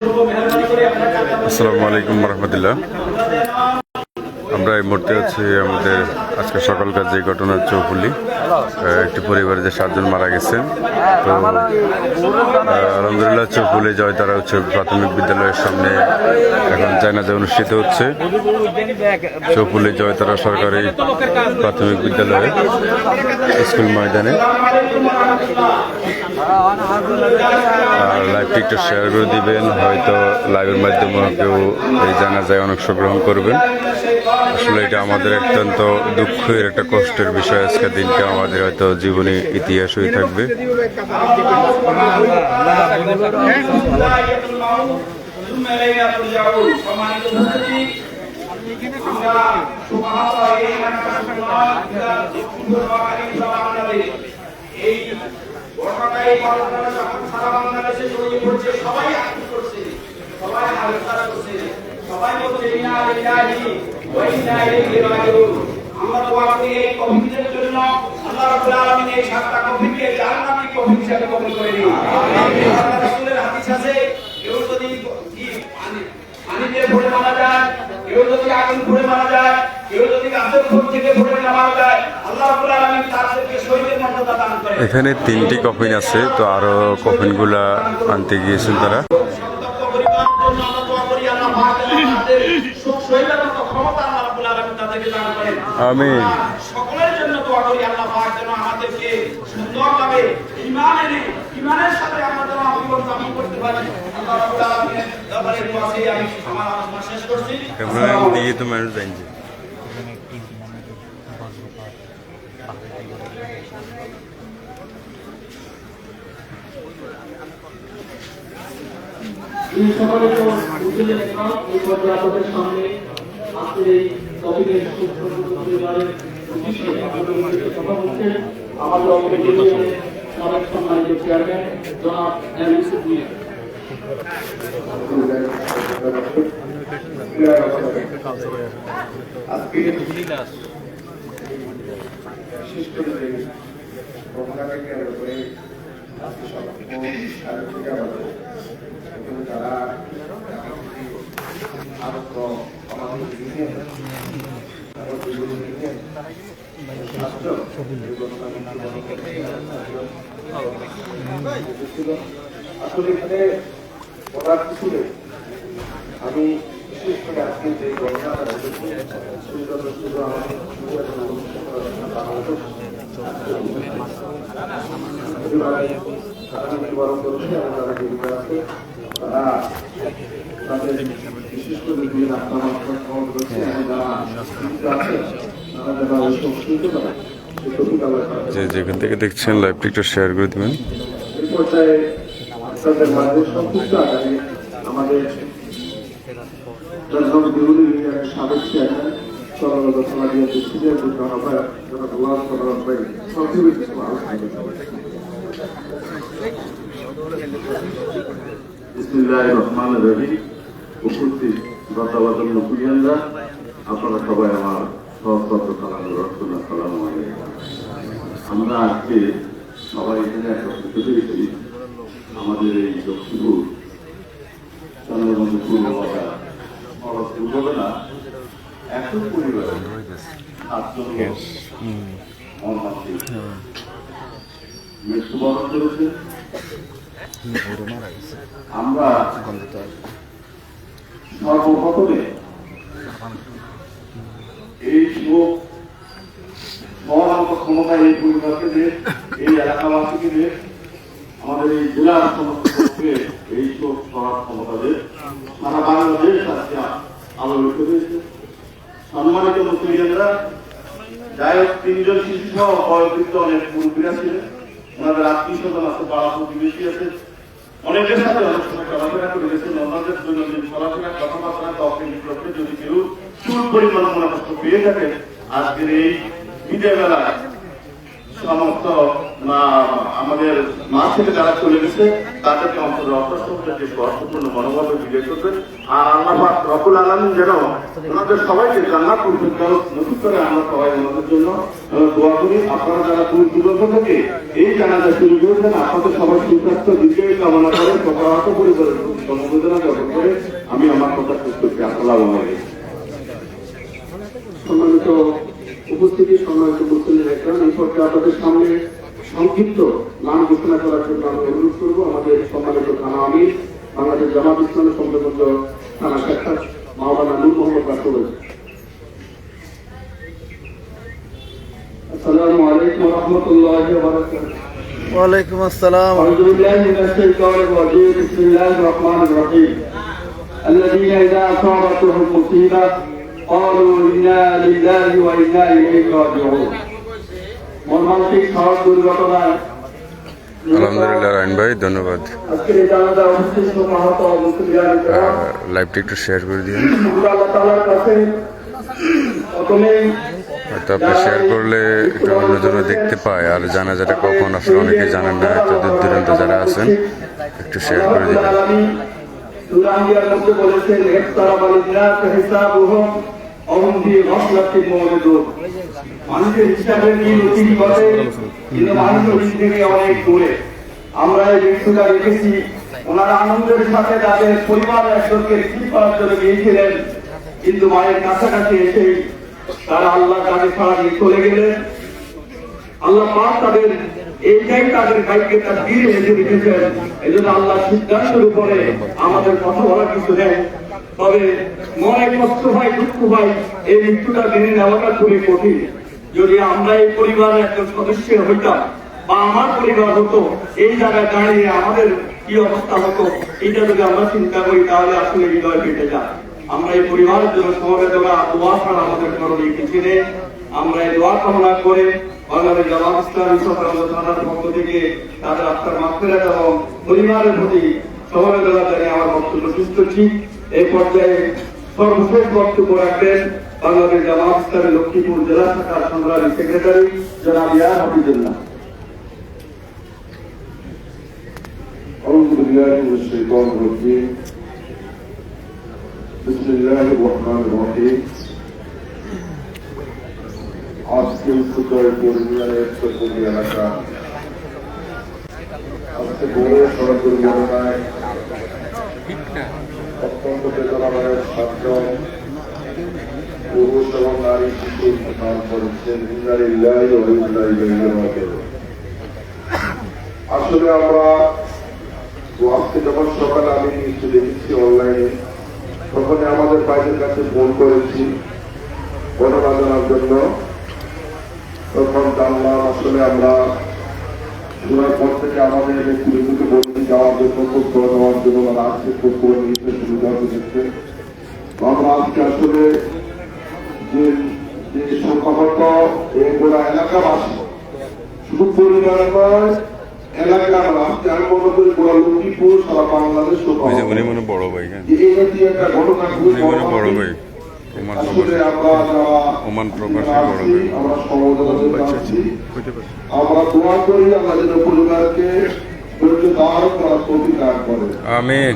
আসসালামু আলাইকুম রহমতুল্লাহ। আমরা এই মুহূর্তে আছি আমাদের আজকে সকালকার যে ঘটনা চৌফুলি, একটি পরিবারে যে 7 জন মারা গেছেন। তো আলহামদুলিল্লাহ চৌফুলি জয়তারা উচ্চ প্রাথমিক বিদ্যালয়ের সামনে এখন জানাজা অনুষ্ঠিত হচ্ছে। চৌফুলি জয়তারা সরকারি প্রাথমিক বিদ্যালয়ে স্কুল ময়দানে। আর লাইভটি একটু শেয়ার করে দিবেন, হয়তো লাইভের মাধ্যমে কেউ এই জানাজায় অংশগ্রহণ করবেন। আসলে এটা আমাদের অত্যন্ত দুঃখের একটা কষ্টের বিষয়। আজকের দিনটা আমাদের হয়তো জীবনে ইতিহাস হয়ে থাকবে। সবাই বলছে ইন্না লিল্লাহি ওয়া ইন্না ইলাইহি রাজিউন। আমরা দোয়া করি এই কমিটির জন্য, আল্লাহ রাব্বুল আলামিন এই 7টা কমিটিকে জান্নাতি কমিটি হিসেবে কবুল করে নিন। আমিন। রাসূলের হাদিস আছে, কেউ যদি পানিতে পড়ে মারা যায়, কেউ যদি আগুন পড়ে মারা যায়, কেউ যদি গাছের উপর থেকে পড়ে মারা যায়, আল্লাহ রাব্বুল আলামিন তাদেরকে শহীদের মর্যাদা দান করেন। এখানে 3টি কফিন আছে, তো আরো কফিনগুলা আনতে গিয়েছেন তারা। আমিন। সকলের জন্য দোয়া করি আল্লাহ পাক যেন আমাদেরকে সুন্দরভাবে ঈমানের সাথে আমরা যেন জীবন যাপন করতে পারি। আল্লাহ রাব্বুল আলামিনের দরবারে দোয়া চেয়ে আমি আমার আলোচনা শেষ করছি। ক্যামেরা দিয়ে তো মানুষ জানছে। এই সকালে তো বুঝলেন না, এই পর্যায়ে আপনাদের সামনে আজকের এই টপিকের পরিবারের কথা বলছেন আমাদের সাবেক সম্মানিত চেয়ারম্যান জনাব এমএসি ভুঁইয়া। আজকে বিশেষ করে ঘটনাকে কেন্দ্র করে আজকে তারা আরো আসলে এখানে বলার কিছু নেই। আমি বিশেষ করে আজকে যে ঘটনাটা বিশেষ করে যে যেখান থেকে দেখছেন লাইভটি একটু শেয়ার করে দেবেন। এই পর্যায়ে আপনাদের মাঝে সংক্ষিপ্ত আকারে আমাদের সাবেক চেয়ারম্যান সরলতা সমাজের সিনিয়র বিসমিল্লাহির রহমানির রহিম। উপস্থিত শ্রদ্ধাভাজন মুসলিমরা, আপনারা সবাই আমার সহস্র সালাম রসুল্লাহ সালাম আলাইকুম। আমরা আজকে সবাই এখানে একত্রিত হয়েছি আমাদের এই লক্ষ্মীপুর চন্দ্রবন্ধু পূর্ববাসা দুর্ঘটনা একই পরিবারের 7 জন মৃত্যুবরণ করেছে। আমরা সর্বপ্রথমে এই শোক ক্ষমতা এই পরিবারকে দিয়ে, এই এলাকাবাসীকে দিয়ে, আমাদের এই জেলার সমস্ত পক্ষে এই শোক সবার ক্ষমতা দিয়ে সারা বাংলাদেশ আজকে আলোচিত হয়েছে। সম্মানিত মুসলিমরা, যাই হোক 3 জন শিশু সহ বয়োবৃদ্ধ অনেক মুরব্বীরা ছিলেন, ওনাদের আত্মীয় স্বজন আছে, পাড়া প্রতিবেশী আছে, অনেকের সাথে অনেক সময় চলাফেরা করে গেছেন। ওনাদের দৈনন্দিন চলাফেরা কথাবার্তা তখন যদি কেউ চুল পরিমাণ মনোকষ্ট পেয়ে থাকে, আজকের এই বিদায় বেলায় সমস্ত আমাদের মা থেকে যারা চলে গেছে তাদেরকে অন্তরে অর্থপূর্ণ মনোভাবে বিজয় করবেন। আর আল্লাহ পাক রব্বুল আলামিন যেন ওনাদের সবাইকে জান্নাতুল ফিরদাউস নসিব করে। আমরা সবাই ওনাদের জন্য দোয়া করি। আপনারা যারা দূর দূরান্ত থেকে এই জানাজা শুরু করেছেন, আপনাদের সবাই সুস্বাস্থ্য বিজয় কামনা করে সকল পরিবারের প্রতি সমবেদনা জ্ঞাপন করে আমি আমার কথা শেষ করছি। আসসালামু আলাইকুম। সম্মানিত উপস্থিতি, সম্মানিত মুসলিম একরাম, এই পর্যায়ে আপনাদের সামনে সংক্ষিপ্ত নাম ঘোষণা করার জন্য আমি অনুরোধ করব আমাদের সম্মানিত থানা আমির, বাংলাদেশ জামাত ইসলামী সংগঠন থানা শাখা মাওলানা নূর মোহাম্মদ রাসূল। আসসালামু আলাইকুম ওয়া রাহমাতুল্লাহি ওয়া বারাকাতুহু। ওয়ালাইকুম আসসালাম। أعوذ بالله من الشيطان الرجيم. بسم الله الرحمن الرحيم. الذين إذا أصابتهم مصيبة قالوا إنا لله وإنا إليه راجعون. মর্মান্তিক সড়ক দুর্ঘটনায় আলহামদুলিল্লাহ রায়ন ভাই, ধন্যবাদ। আজকের এই জানাজা অবস্থিত আহত মুসলিম লাইভটি একটু শেয়ার করে দিন। আল্লাহ তাআলার কাছে প্রথমেই হয়তো আপনি শেয়ার করলে একটু অন্যজন দেখতে পায়, আর জানাজাটা কখন আসলে অনেকে জানেন না, হয়তো দূর দূরান্ত যারা আছেন একটু শেয়ার করে দিবেন। সূরা আনবিয়ার মধ্যে বলেছেন ইফতারাবাল নাস হিসাবুহুম ওহুম ফি গাফলাতিন মুরিদুন। মানুষের হিসাবের দিন অতি নিকটে, কিন্তু মানুষ ওই থেকে অনেক দূরে। আমরা এই ব্যক্তিটা দেখেছি, ওনারা আনন্দের সাথে তাদের পরিবারের একজনকে রিসিভ করার জন্য গিয়েছিলেন, কিন্তু মায়ের কাছাকাছি এসেই তারা আল্লাহ কাছে ছাড়া দিয়ে চলে গেলেন। আল্লাহ পাক তাদের এইটাই তাদের ভাইকে তার দিয়ে রেখে রেখেছেন। এই জন্য আল্লাহ সিদ্ধান্তের উপরে আমাদের কথা বলার কিছু নেই। তবে মনে কষ্ট হয়, দুঃখ হয়, এই মৃত্যুটা মেনে নেওয়াটা খুবই কঠিন। যদি আমরা এই পরিবারের একজন সদস্য হইতাম বা আমার পরিবার হতো, এই জায়গায় দাঁড়িয়ে আমাদের কি অবস্থা হতো, এটা যদি আমরা চিন্তা করি তাহলে আসলে হৃদয় কেটে যায়। আমরা এই পরিবারের জন্য সমবেদনা দোয়া ছাড়া আমাদের করণীয় কিছু নেই। আমরা এই দোয়া কামনা করে বাংলাদেশ জামাত ইসলামী থানার পক্ষ থেকে তাদের আত্মার মাগফিরাত এবং পরিবারের প্রতি সমবেদনা জানিয়ে আমার বক্তব্য শেষ করছি। এই পর্যায়ে সর্বশেষ বক্তব্য রাখবেন বাংলাদেশ জামাত ইসলামী লক্ষ্মীপুর জেলা শাখার সংগ্রামী সেক্রেটারি জনাব ইয়া হাফিজুল্লাহ। أعوذ بالله من الشيطان الرجيم. بسم الله الرحمن الرحيم. আজকে উত্তর পরিবারের চৌধুরী এলাকা আজকে বড় সড়ক দুর্ঘটনায় অত্যন্ত বেদনাদায়ক 7 জন পুরুষ এবং নারী শিশু প্রদান করেছেন। ইন্না লিল্লাহি ওয়া ইন্না ইলাইহি রাজিউন। আসলে আমরা আজকে যখন সকালে আমি নিউজে দেখেছি অনলাইনে, তখন আমাদের বাইরের কাছে ফোন করেছি ঘটনা জানার জন্য। তখন জানলাম আসলে আমরা শোনার পর থেকে আমাদের পুলিশকে বলতে যাওয়ার জন্য খোঁজ করে দেওয়ার জন্য ওরা আজকে খোঁজ করে নিতে সুবিধা হয়েছে। আমরা আজকে আসলে যে সম্ভবত এই গোড়া এলাকাবাসী, শুধু পরিবার নয়, এলাকার আজকে আমি মনে করি গোড়া লক্ষ্মীপুর সারা বাংলাদেশ উনি মনে বড় ভাই, এই জাতীয় একটা ঘটনা খুবই বড় ভাই আসলে আমরা যারা ওমান প্রবাসী বড় ভাই। আমরা সমবেদনা জানাচ্ছি। আমরা দোয়া করি আল্লাহ যেন পরিবারকে ধৈর্য ধারণ করার তৌফিক দান করেন। আমিন।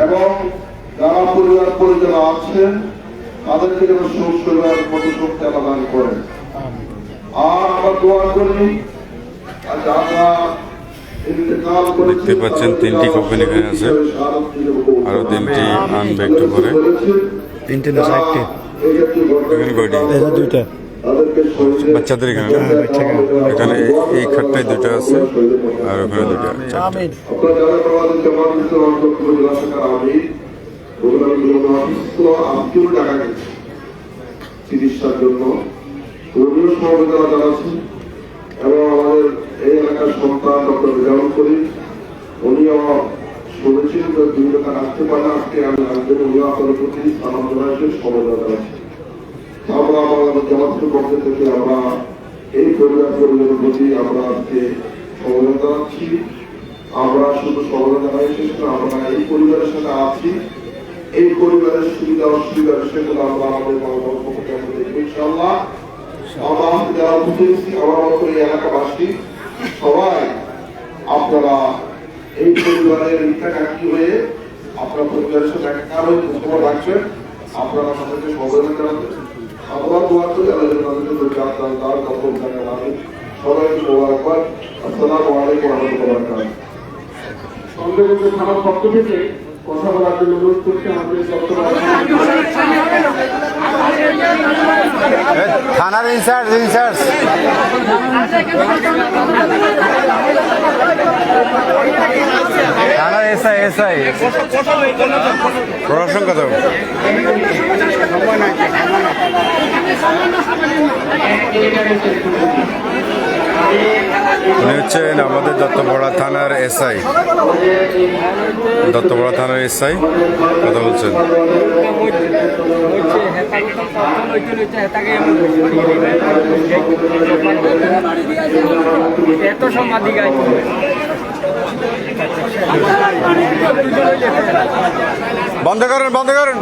এবং যারা পরিবার পরিজন আছেন তাদেরকে যেন সুখ পরিবার মতো শক্তি আল্লাহ দান করেন। আর আমরা দোয়া করি যারা ইন্তেকাল করেছেন, দেখতে পাচ্ছেন 3টি কোপেন এখানে আছে, আরো 3টি আনবে একটু পরে। 3টে না 4টে? এখানে কয়টি? দুইটা বাচ্চাদের এখানে না? এখানে এই খাটটায় 2টা আছে, আর ওখানে 2টা, 4টা। আমিন। আপনারা যারা আমাদের জামাত ইসলামী লক্ষ্মীপুর জেলা শাখার আমির আজকেও টাকা গেছে চিকিৎসার জন্য, উনিও সমবেদনা জানাচ্ছি। এবং আমাদের এই এলাকার সন্তান ডক্টর রেজাউল করিম, উনিও শুনেছেন যে 2 টাকা আসতে পারে, আজকে আমি আসবেন, উনিও আপনাদের প্রতি সালাম জানাচ্ছেন, সমবেদনা জানাচ্ছি। আমরা বাংলাদেশ জামাতের পক্ষ থেকে আমরা এই পরিবার পরিবারের প্রতি আমরা আজকে সমবেদনা জানাচ্ছি। আমরা শুধু সমবেদনা জানাই শেষ করে আমরা এই পরিবারের সাথে আছি। এই পরিবারের সুবিধা অসুবিধা সেগুলো আমরা আমাদের পক্ষ থেকে আমরা দেখবো ইনশাআল্লাহ। আমরা যারা বুঝেছি আমার মতো এই এলাকাবাসী সবাই আপনারা এই পরিবারের ইচ্ছাকাঙ্ক্ষী হয়ে আপনার পরিবারের সাথে একটা খবর রাখবেন। আপনারা আমাদেরকে সমবেদনা জানাবেন। আমরা দোয়া করি আল্লাহ তাদেরকে তার কখন জানাবেন। সবাইকে মোবারকবাদ। আসসালামু আলাইকুম ওয়া রাহমাতুল্লাহি ওয়া বারাকাতুহু। সংবেদনশীল থানার পক্ষ থেকে কথা বলার জন্য অনুরোধ করছি আমাদের থানার ইনচার্জ থানার এসআই প্রশাসন কথা উনি হচ্ছেন আমাদের দত্তপাড়া থানার এসআই কথা বলছেন। এত সমাধি গাই বন্ধ করেন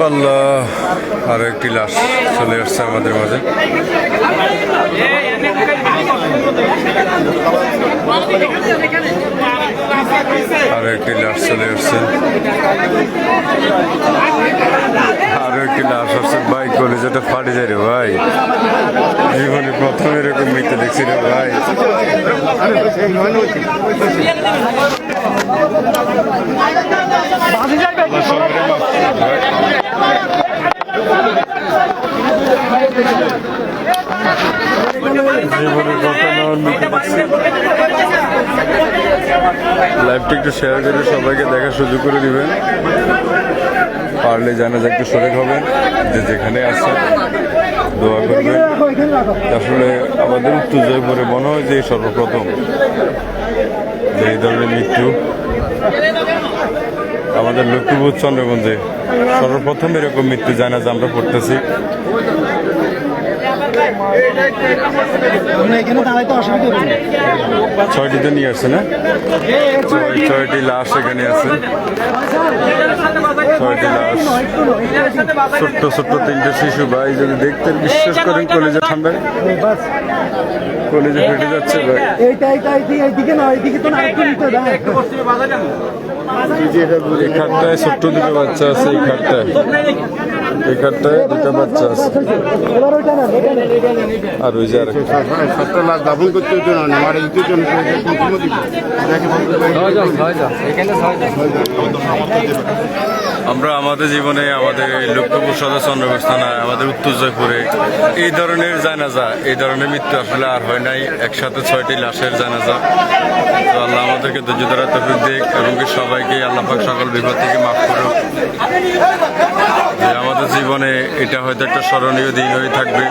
আল্লাহ, আরো একটি লাশ চলে আসছে আমাদের মাঝে। আরো একটি লাশ চলে আসছে, ভাই কলেজাটা ফাটে যায় রে ভাই, জীবনে প্রথম এরকম মৃত্যু দেখছি রে ভাই। লাইভটি একটু শেয়ার করে সবাইকে দেখার সুযোগ করে দিবেন, পারলে জানাজা একটু শরীক হবেন, যে যেখানে আছে দোয়া করবেন। আসলে আমাদের উত্তর জয়পুরে মনে হয় যে সর্বপ্রথম এই ধরনের মৃত্যু আমাদের লক্ষ্মীপুর চন্দ্রগঞ্জে সর্বপ্রথম এরকম মৃত্যু জানাজা আমরা পড়তেছি। ছয়টিতে নিয়ে আসছে না, ছয়টি লাশ এখানে আছে, ছয়টি লাশ, ছোট্ট ছোট্ট তিনটে শিশু। ভাই যদি দেখতেন বিশ্বাস করেন কলেজে ঠান্ডায় কলেজে ফেটে যাচ্ছে ভাই। এই খাটটায় ছোট্ট দুটো বাচ্চা আছে, এই খাটটায় দুটো বাচ্চা আছে, আর ওই যে সত্তর লাখ দাবন করতে হতো না, আমার আমরা আমাদের জীবনে আমাদের লক্ষ্মীপুর সদর চন্দ্রগঞ্জ থানায় আমাদের উত্তর জয়পুরে এই ধরনের জানাজা, এই ধরনের মৃত্যু আসলে আর হয় নাই। একসাথে 6টি লাশের জানাজা। তো আল্লাহ আমাদেরকে ধৈর্য ধরার তৌফিক দিক এবং সবাইকে আল্লাহ পাক সকল বিপদ থেকে মাফ করুক। যে আমাদের জীবনে এটা হয়তো একটা স্মরণীয় দিন হয়ে থাকবে।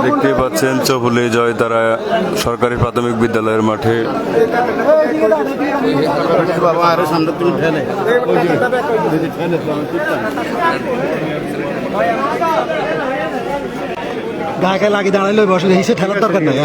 দেখতেই পাচ্ছেন চবুলে জয় তারা সরকারি প্রাথমিক বিদ্যালয়ের মাঠে বাবা আরো সামনে তুমি ঠেলে গায়ে লাগি দাঁড়াইলে বসলে হিসেবে ঠেলার দরকার নাই।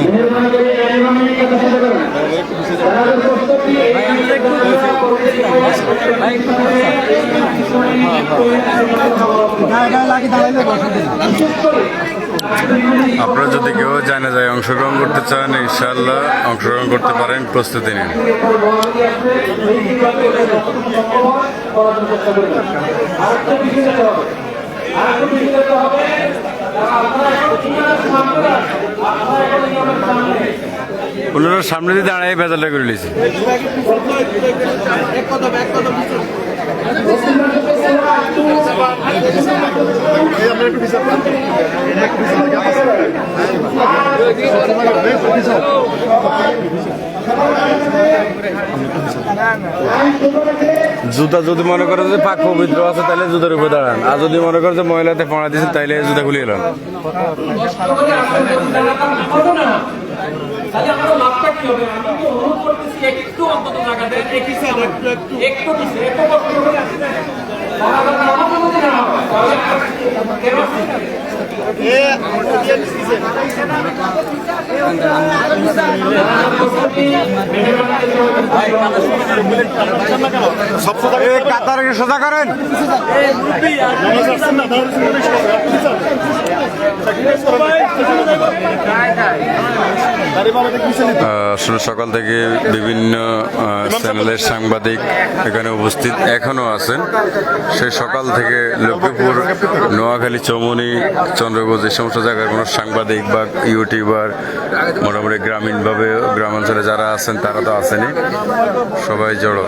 আপনারা যদি কেউ জানা যায় অংশগ্রহণ করতে চান, ইনশাআল্লাহ অংশগ্রহণ করতে পারেন, প্রস্তুতি নিন। ওনারা সামনে দিয়ে দাঁড়ায় ভেজালটা করে নিয়েছে। জুতা যদি মনে করে যে পাক পবিত্র আছে তাহলে জুতার উপরে দাঁড়ান, আর যদি মনে করে যে মহিলাতে পড়া দিচ্ছে তাইলে জুতা খুলে এলাম। একটু কাতারকে সোজা করেন। আসলে সকাল থেকে বিভিন্ন চ্যানেলের সাংবাদিক এখানে উপস্থিত এখনো আছেন। সেই সকাল থেকে লক্ষ্মীপুর, নোয়াখালী, চৌমনি, চন্দ্রগঞ্জ এই সমস্ত জায়গায় কোনো সাংবাদিক বা ইউটিউবার মোটামুটি গ্রামীণভাবে গ্রামাঞ্চলে যারা আছেন তারা তো আসেনি, সবাই জড়ো।